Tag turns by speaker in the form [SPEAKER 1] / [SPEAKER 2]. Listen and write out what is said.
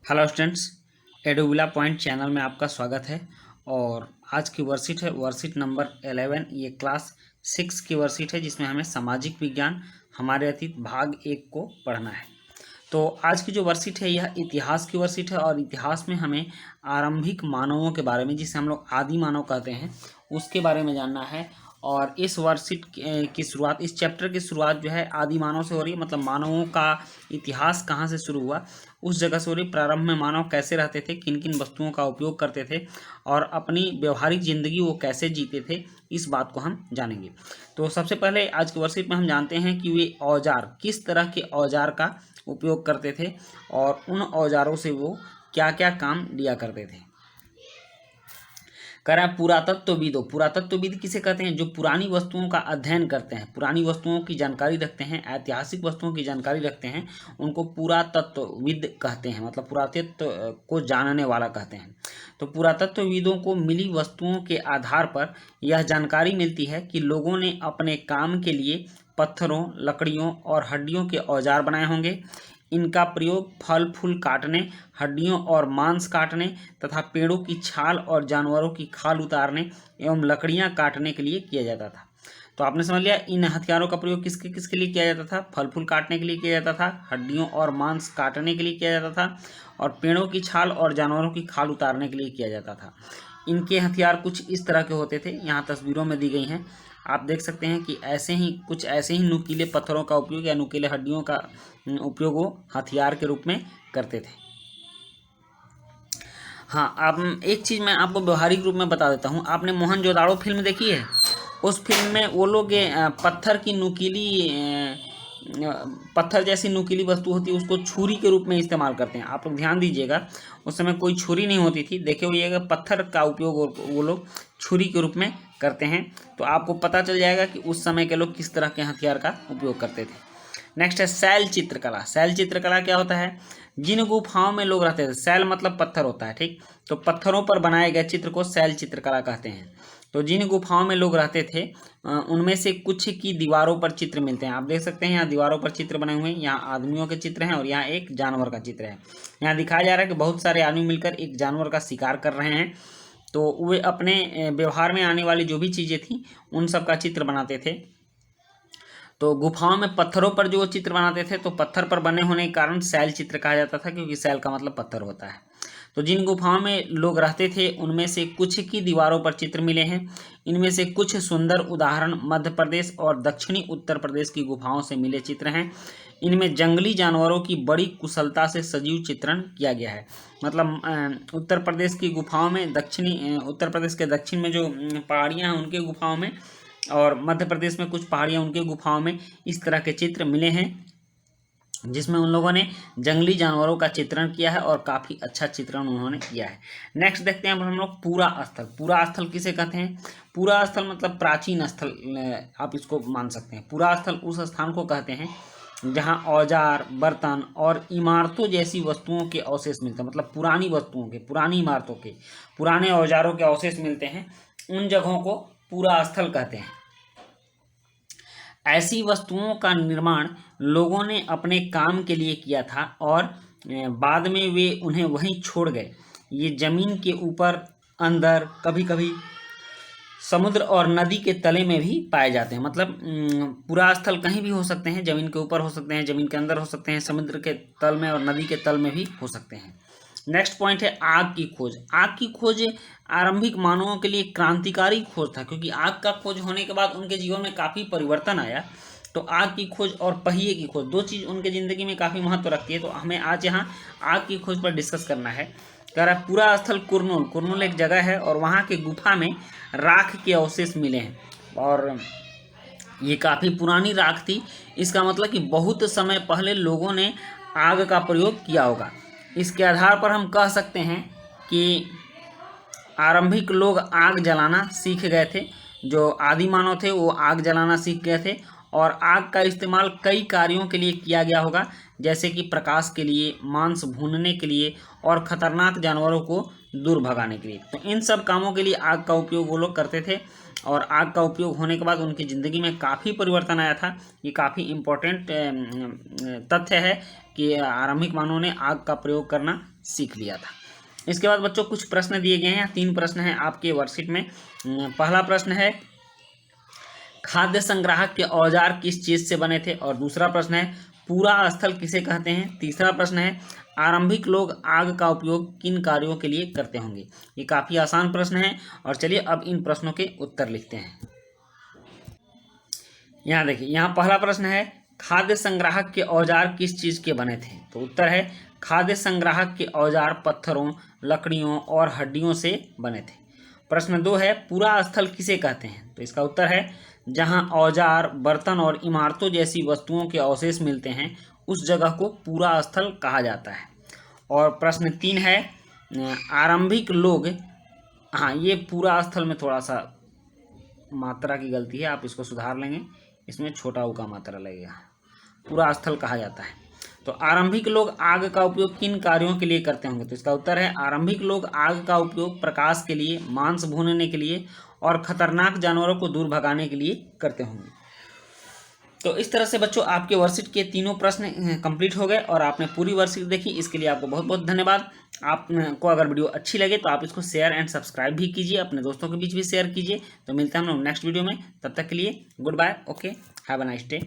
[SPEAKER 1] Hello students, एडुविला point channel में आपका स्वागत है। और आज की वर्कशीट है वर्कशीट नंबर 11। ये क्लास 6 की वर्कशीट है जिसमें हमें सामाजिक विज्ञान हमारे अतीत भाग 1 को पढ़ना है। तो आज की जो वर्कशीट है यह इतिहास की वर्कशीट है और इतिहास में हमें आरंभिक मानवों के बारे में, जिसे हम लोग आदि मानव कहते हैं, उसके बारे में जानना है। और इस वर्कशीट की शुरुआत, इस चैप्टर की शुरुआत जो है आदि मानव से हो रही है। मतलब मानवों का इतिहास कहाँ से शुरू हुआ उस जगह से हो रही। प्रारंभ में मानव कैसे रहते थे, किन किन वस्तुओं का उपयोग करते थे और अपनी व्यवहारिक ज़िंदगी वो कैसे जीते थे, इस बात को हम जानेंगे। तो सबसे पहले आज की वर्कशीट में हम जानते हैं कि वे औजार, किस तरह के औजार का उपयोग करते थे और उन औजारों से वो क्या क्या काम लिया करते थे। कह रहा है पुरातत्वविदों। पुरातत्वविद किसे कहते हैं? जो पुरानी वस्तुओं का अध्ययन करते हैं, पुरानी वस्तुओं की जानकारी रखते हैं, ऐतिहासिक वस्तुओं की जानकारी रखते हैं, उनको पुरातत्वविद कहते हैं। मतलब पुरातत्व को जानने वाला कहते हैं। तो पुरातत्वविदों को मिली वस्तुओं के आधार पर यह जानकारी मिलती है कि लोगों ने अपने काम के लिए पत्थरों, लकड़ियों और हड्डियों के औजार बनाए होंगे। इनका प्रयोग फल फूल काटने, हड्डियों और मांस काटने तथा पेड़ों की छाल और जानवरों की खाल उतारने एवं लकड़ियां काटने के लिए किया जाता था। तो आपने समझ लिया, इन हथियारों का प्रयोग किसके किसके लिए किया जाता था? फल फूल काटने के लिए किया जाता था, हड्डियों और मांस काटने के लिए किया जाता था और पेड़ों की छाल और जानवरों की खाल उतारने के लिए किया जाता था। इनके हथियार कुछ इस तरह के होते थे, यहाँ तस्वीरों में दी गई हैं। आप देख सकते हैं कि कुछ ऐसे ही नुकीले पत्थरों का उपयोग या नुकीले हड्डियों का उपयोग वो हथियार के रूप में करते थे। हाँ, अब एक चीज़ मैं आपको व्यवहारिक रूप में बता देता हूँ। आपने मोहनजोदाड़ो फिल्म देखी है? उस फिल्म में वो लोग पत्थर की नुकीली पत्थर जैसी नुकीली वस्तु होती है, उसको छुरी के रूप में इस्तेमाल करते हैं। आप लोग ध्यान दीजिएगा, उस समय कोई छुरी नहीं होती थी। देखे हुए पत्थर का उपयोग वो लोग छुरी के रूप में करते हैं। तो आपको पता चल जाएगा कि उस समय के लोग किस तरह के हथियार का उपयोग करते थे। नेक्स्ट है शैल चित्रकला। शैल चित्रकला क्या होता है? जिन गुफाओं में लोग रहते थे, शैल मतलब पत्थर होता है, ठीक। तो पत्थरों पर बनाए गए चित्र को शैल चित्रकला कहते हैं। तो जिन गुफाओं में लोग रहते थे उनमें से कुछ की दीवारों पर चित्र मिलते हैं। आप देख सकते हैं यहाँ दीवारों पर चित्र बने हुए हैं। यहाँ आदमियों के चित्र हैं और यहाँ एक जानवर का चित्र है। यहाँ दिखाया जा रहा है कि बहुत सारे आदमी मिलकर एक जानवर का शिकार कर रहे हैं। तो वे अपने व्यवहार में आने वाली जो भी चीज़ें थी उन सब का चित्र बनाते थे। तो गुफाओं में पत्थरों पर जो चित्र बनाते थे, तो पत्थर पर बने होने के कारण शैल चित्र कहा जाता था, क्योंकि शैल का मतलब पत्थर होता है। तो जिन गुफाओं में लोग रहते थे उनमें से कुछ की दीवारों पर चित्र मिले हैं। इनमें से कुछ सुंदर उदाहरण मध्य प्रदेश और दक्षिणी उत्तर प्रदेश की गुफाओं से मिले चित्र हैं। इनमें जंगली जानवरों की बड़ी कुशलता से सजीव चित्रण किया गया है। मतलब उत्तर प्रदेश की गुफाओं में, उत्तर प्रदेश के दक्षिण में जो पहाड़ियाँ हैं उनके गुफाओं में, और मध्य प्रदेश में कुछ पहाड़ियाँ उनके गुफाओं में इस तरह के चित्र मिले हैं, जिसमें उन लोगों ने जंगली जानवरों का चित्रण किया है और काफ़ी अच्छा चित्रण उन्होंने किया है। नेक्स्ट देखते हैं अब हम लोग पूरा स्थल। पूरा स्थल किसे कहते हैं? पूरा स्थल मतलब प्राचीन स्थल, आप इसको मान सकते हैं। पूरा स्थल उस स्थान को कहते हैं जहाँ औजार, बर्तन और इमारतों जैसी वस्तुओं के अवशेष मिलते हैं। मतलब पुरानी वस्तुओं के, पुरानी इमारतों के, पुराने औजारों के अवशेष मिलते हैं, उन जगहों को पूरा स्थल कहते हैं। ऐसी वस्तुओं का निर्माण लोगों ने अपने काम के लिए किया था और बाद में वे उन्हें वहीं छोड़ गए। ये जमीन के ऊपर, अंदर, कभी कभी समुद्र और नदी के तले में भी पाए जाते हैं। मतलब पूरा स्थल कहीं भी हो सकते हैं, जमीन के ऊपर हो सकते हैं, जमीन के अंदर हो सकते हैं, समुद्र के तल में और नदी के तल में भी हो सकते हैं। नेक्स्ट पॉइंट है आग की खोज। आग की खोज आरंभिक मानवों के लिए क्रांतिकारी खोज था, क्योंकि आग का खोज होने के बाद उनके जीवन में काफ़ी परिवर्तन आया। तो आग की खोज और पहिए की खोज, दो चीज़ उनके ज़िंदगी में काफ़ी महत्व रखती है। तो हमें आज यहाँ आग की खोज पर डिस्कस करना है। कह रहा है पूरा स्थल कुरनूल। कुरनूल एक जगह है और वहाँ के गुफा में राख के अवशेष मिले हैं और ये काफ़ी पुरानी राख थी। इसका मतलब कि बहुत समय पहले लोगों ने आग का प्रयोग किया होगा। इसके आधार पर हम कह सकते हैं कि आरंभिक लोग आग जलाना सीख गए थे। जो आदि मानव थे वो आग जलाना सीख गए थे और आग का इस्तेमाल कई कार्यों के लिए किया गया होगा, जैसे कि प्रकाश के लिए, मांस भूनने के लिए और ख़तरनाक जानवरों को दूर भगाने के लिए। तो इन सब कामों के लिए आग का उपयोग वो लोग करते थे और आग का उपयोग होने के बाद उनकी ज़िंदगी में काफ़ी परिवर्तन आया था। ये काफ़ी इम्पोर्टेंट तथ्य है कि आरंभिक मानव ने आग का प्रयोग करना सीख लिया था। इसके बाद बच्चों कुछ प्रश्न दिए गए हैं, 3 प्रश्न हैं आपके वर्कशीट में। पहला प्रश्न है खाद्य संग्राहक के औजार किस चीज से बने थे, और दूसरा प्रश्न है पूरा स्थल किसे कहते हैं। तीसरा प्रश्न है आरंभिक लोग आग का उपयोग किन कार्यों के लिए करते होंगे। ये काफी आसान प्रश्न है, और चलिए अब इन प्रश्नों के उत्तर लिखते हैं। यहाँ देखिए, यहाँ पहला प्रश्न है खाद्य संग्राहक के औजार किस चीज के बने थे, तो उत्तर है खाद्य संग्राहक के औजार पत्थरों, लकड़ियों और हड्डियों से बने थे। प्रश्न 2 है पूरा स्थल किसे कहते हैं, तो इसका उत्तर है जहां औजार, बर्तन और इमारतों जैसी वस्तुओं के अवशेष मिलते हैं उस जगह को पूरा स्थल कहा जाता है। और प्रश्न 3 है आरंभिक लोग, हाँ ये पूरा स्थल में थोड़ा सा मात्रा की गलती है, आप इसको सुधार लेंगे, इसमें छोटा ऊ का मात्रा लगेगा, पूरा स्थल कहा जाता है। तो आरंभिक लोग आग का उपयोग किन कार्यों के लिए करते होंगे, तो इसका उत्तर है आरंभिक लोग आग का उपयोग प्रकाश के लिए, मांस भूनने के लिए और खतरनाक जानवरों को दूर भगाने के लिए करते होंगे। तो इस तरह से बच्चों आपके वर्कशीट के तीनों प्रश्न कंप्लीट हो गए और आपने पूरी वर्कशीट देखी, इसके लिए आपको बहुत बहुत धन्यवाद। आपको अगर वीडियो अच्छी लगे तो आप इसको शेयर एंड सब्सक्राइब भी कीजिए, अपने दोस्तों के बीच भी शेयर कीजिए। तो मिलते हैं हम लोग नेक्स्ट वीडियो में, तब तक के लिए goodbye, okay, have a nice day.